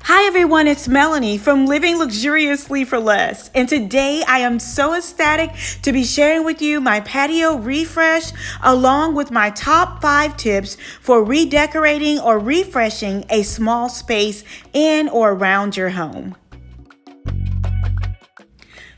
Hi everyone, it's Melanie from Living Luxuriously for Less. And today I am so ecstatic to be sharing with you my patio refresh along with my top 5 tips for redecorating or refreshing a small space in or around your home.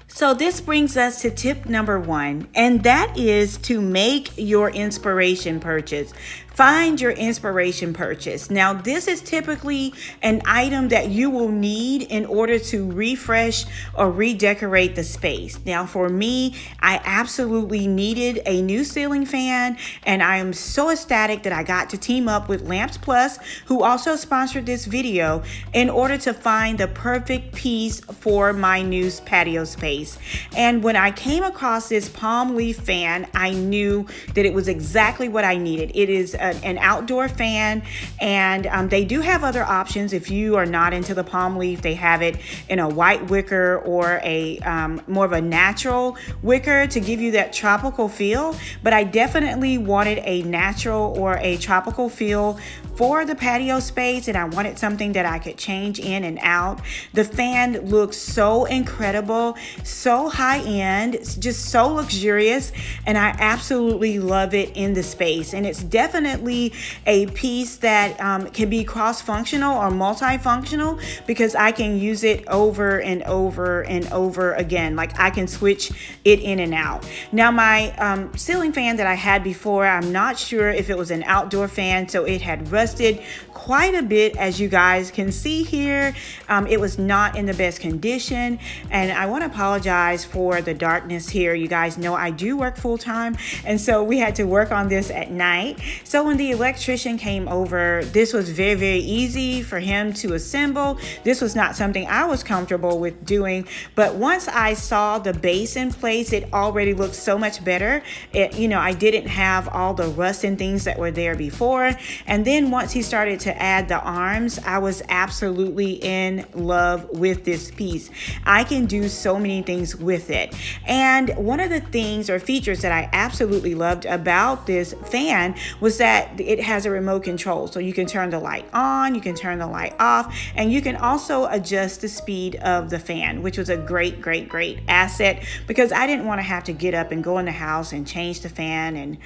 So this brings us to tip number 1, and that is to make your inspiration purchase. Find your inspiration purchase. Now, this is typically an item that you will need in order to refresh or redecorate the space. Now, for me, I absolutely needed a new ceiling fan, and I am so ecstatic that I got to team up with Lamps Plus, who also sponsored this video, in order to find the perfect piece for my new patio space. And when I came across this palm leaf fan, I knew that it was exactly what I needed. It is an outdoor fan, and they do have other options. If you are not into the palm leaf, they have it in a white wicker or a more of a natural wicker to give you that tropical feel. But I definitely wanted a natural or a tropical feel for the patio space, and I wanted something that I could change in and out. The fan looks so incredible, so high end, it's just so luxurious, and I absolutely love it in the space. And it's definitely a piece that can be cross-functional or multifunctional, because I can use it over and over and over again. Like, I can switch it in and out. Now, my ceiling fan that I had before, I'm not sure if it was an outdoor fan, so it had rusted quite a bit, as you guys can see here. It was not in the best condition, and I want to apologize for the darkness here. You guys know I do work full-time, and so we had to work on this at night. So when the electrician came over, this was very, very easy for him to assemble. This was not something I was comfortable with doing, but once I saw the base in place, it already looked so much better. I didn't have all the rust and things that were there before. And then once he started to add the arms, I was absolutely in love with this piece. I can do so many things with it. And one of the things or features that I absolutely loved about this fan was that it has a remote control. So you can turn the light on, you can turn the light off, and you can also adjust the speed of the fan, which was a great, great, great asset, because I didn't want to have to get up and go in the house and change the fan and,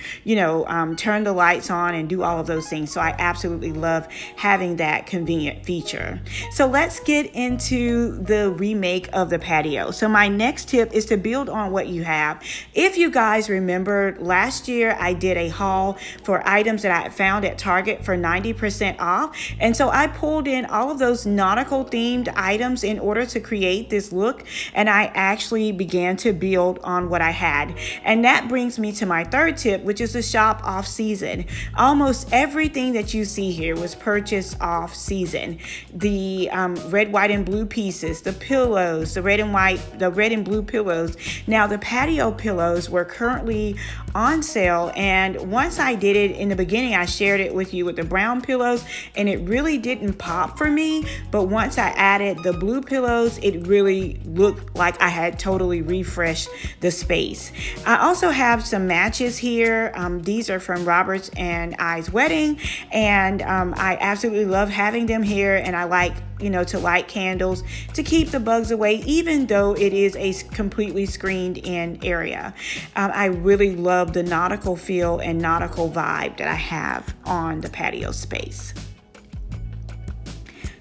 turn the lights on and do all of those things. So I absolutely love having that convenient feature. So let's get into the remake of the patio. So my next tip is to build on what you have. If you guys remember, last year I did a haul for items that I found at Target for 90% off. And so I pulled in all of those nautical themed items in order to create this look. And I actually began to build on what I had. And that brings me to my third tip, which is to shop off season. Almost everything that you see here was purchased off season. The red, white, and blue pieces, the pillows, the red and blue pillows. Now, the patio pillows were currently on sale, and once I did it in the beginning, I shared it with you with the brown pillows, and it really didn't pop for me. But once I added the blue pillows, it really looked like I had totally refreshed the space. I also have some matches here. These are from Roberts and I's wedding, and I absolutely love having them here, and I like to light candles to keep the bugs away, even though it is a completely screened in area. I really love the nautical feel and nautical vibe that I have on the patio space.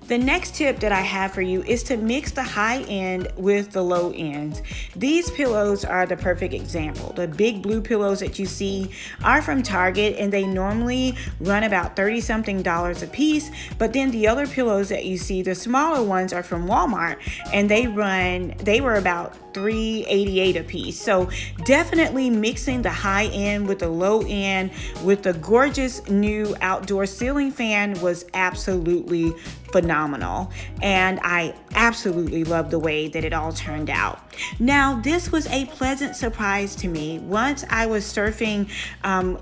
The next tip that I have for you is to mix the high end with the low ends. These pillows are the perfect example. The big blue pillows that you see are from Target, and they normally run about $30-something a piece. But then the other pillows that you see, the smaller ones, are from Walmart, and they were about $3.88 a piece. So definitely mixing the high end with the low end with the gorgeous new outdoor ceiling fan was absolutely phenomenal, and I absolutely love the way that it all turned out. Now, this was a pleasant surprise to me. Once I was surfing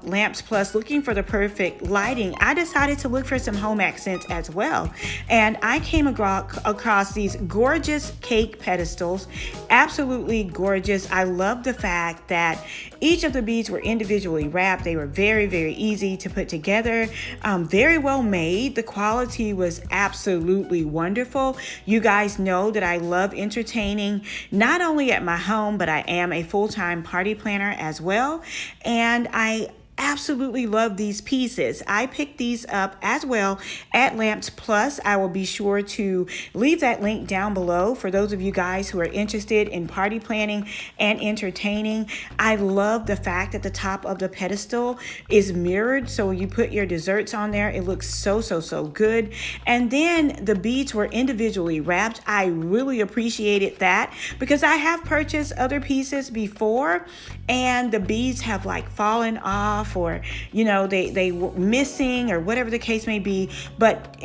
Lamps Plus looking for the perfect lighting, I decided to look for some home accents as well. And I came across these gorgeous cake pedestals. Absolutely gorgeous. I love the fact that each of the beads were individually wrapped. They were very, very easy to put together. Very well made. The quality was absolutely wonderful. You guys know that I love entertaining, not only at my home, but I am a full-time party planner as well. And I absolutely love these pieces. I picked these up as well at Lamps Plus. I will be sure to leave that link down below for those of you guys who are interested in party planning and entertaining. I love the fact that the top of the pedestal is mirrored, so when you put your desserts on there, it looks so good. And then the beads were individually wrapped. I really appreciated that because I have purchased other pieces before and the beads have like fallen off, or they were missing, or whatever the case may be. But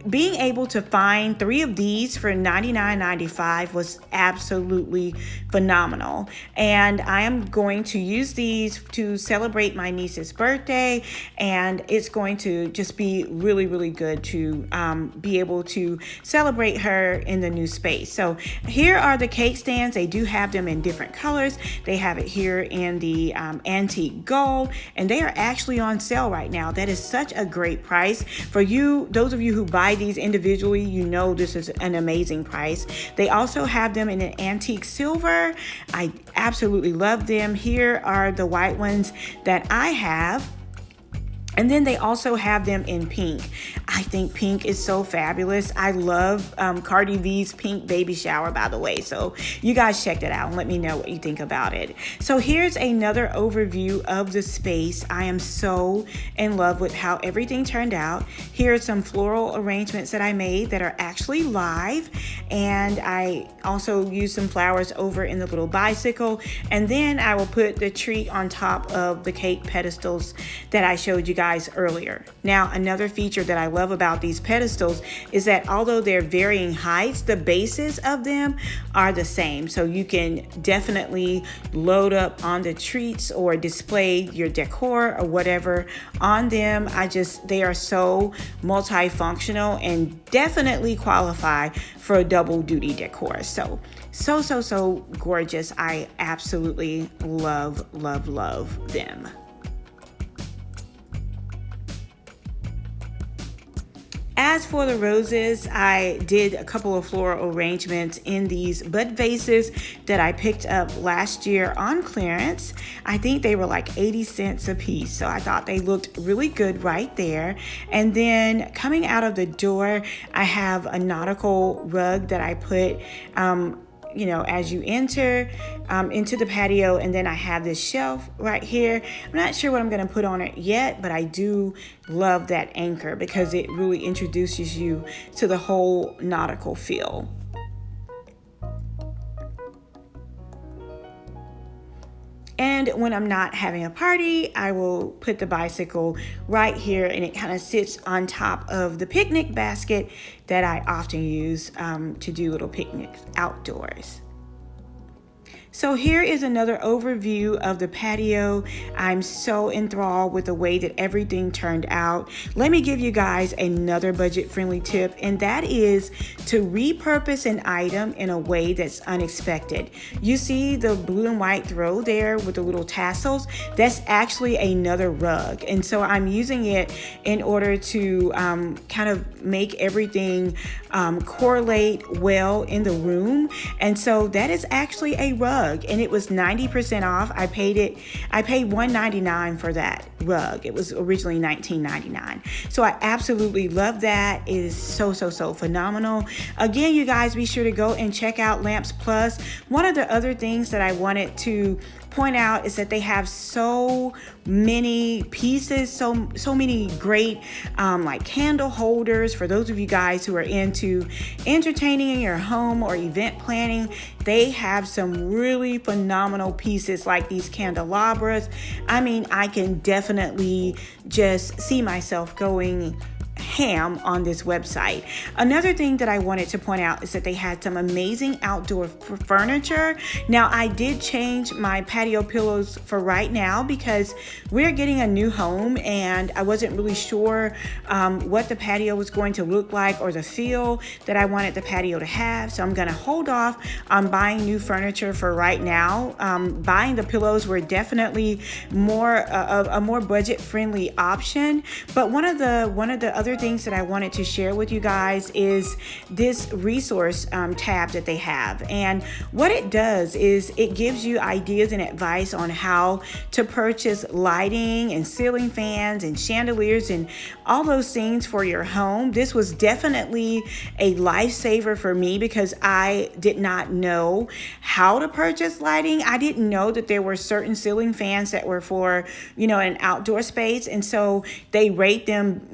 being able to find 3 of these for $99.95 was absolutely phenomenal. And I am going to use these to celebrate my niece's birthday, and it's going to just be really good to be able to celebrate her in the new space. So here are the cake stands. They do have them in different colors. They have it here in the antique gold, and they are actually on sale right now. That is such a great price for you. Those of you who buy these individually, this is an amazing price. They also have them in an antique silver. I absolutely love them. Here are the white ones that I have. And then they also have them in pink. I think pink is so fabulous. I love Cardi B's pink baby shower, by the way. So you guys check that out and let me know what you think about it. So here's another overview of the space. I am so in love with how everything turned out. Here are some floral arrangements that I made that are actually live. And I also used some flowers over in the little bicycle. And then I will put the tree on top of the cake pedestals that I showed you guys earlier. Now, another feature that I love about these pedestals is that although they're varying heights, the bases of them are the same. So you can definitely load up on the treats or display your decor or whatever on them. They are so multifunctional and definitely qualify for a double duty decor. So gorgeous. I absolutely love them. As for the roses, I did a couple of floral arrangements in these bud vases that I picked up last year on clearance. I think they were like 80 cents a piece, so I thought they looked really good right there. And then coming out of the door, I have a nautical rug that I put as you enter into the patio. And then I have this shelf right here. I'm not sure what I'm going to put on it yet, but I do love that anchor because it really introduces you to the whole nautical feel. And when I'm not having a party, I will put the bicycle right here, and it kind of sits on top of the picnic basket that I often use to do little picnics outdoors. So here is another overview of the patio. I'm so enthralled with the way that everything turned out. Let me give you guys another budget-friendly tip, and that is to repurpose an item in a way that's unexpected. You see the blue and white throw there with the little tassels? That's actually another rug. And so I'm using it in order to kind of make everything correlate well in the room. And so that is actually a rug. And it was 90% off. I paid $199 for that rug. It was originally $19.99. So I absolutely love that. It is so phenomenal. Again, you guys, be sure to go and check out Lamps Plus. One of the other things that I wanted to point out is that they have so many pieces, so many great like candle holders for those of you guys who are into entertaining in your home or event planning. They have some really phenomenal pieces like these candelabras. I mean, I can definitely just see myself going ham on this website. Another thing that I wanted to point out is that they had some amazing outdoor furniture. Now, I did change my patio pillows for right now because we're getting a new home and I wasn't really sure what the patio was going to look like or the feel that I wanted the patio to have. So I'm going to hold off on buying new furniture for right now. Buying the pillows were definitely a more budget-friendly option. But one of the other things that I wanted to share with you guys is this resource tab that they have. And what it does is it gives you ideas and advice on how to purchase lighting and ceiling fans and chandeliers and all those things for your home. This was definitely a lifesaver for me because I did not know how to purchase lighting. I didn't know that there were certain ceiling fans that were for, an outdoor space. And so they rate them,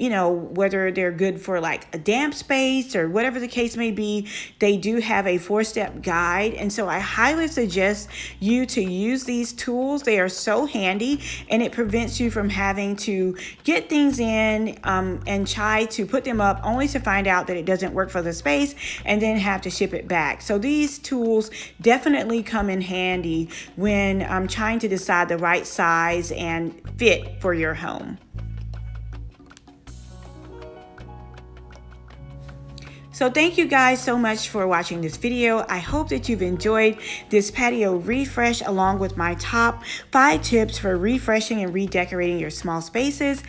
whether they're good for like a damp space or whatever the case may be. They do have a 4-step guide. And so I highly suggest you to use these tools. They are so handy and it prevents you from having to get things in and try to put them up only to find out that it doesn't work for the space and then have to ship it back. So these tools definitely come in handy when I'm trying to decide the right size and fit for your home. So thank you guys so much for watching this video. I hope that you've enjoyed this patio refresh along with my top 5 tips for refreshing and redecorating your small spaces.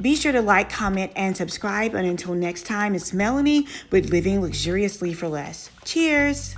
Be sure to like, comment, and subscribe. And until next time, it's Melanie with Living Luxuriously for Less. Cheers.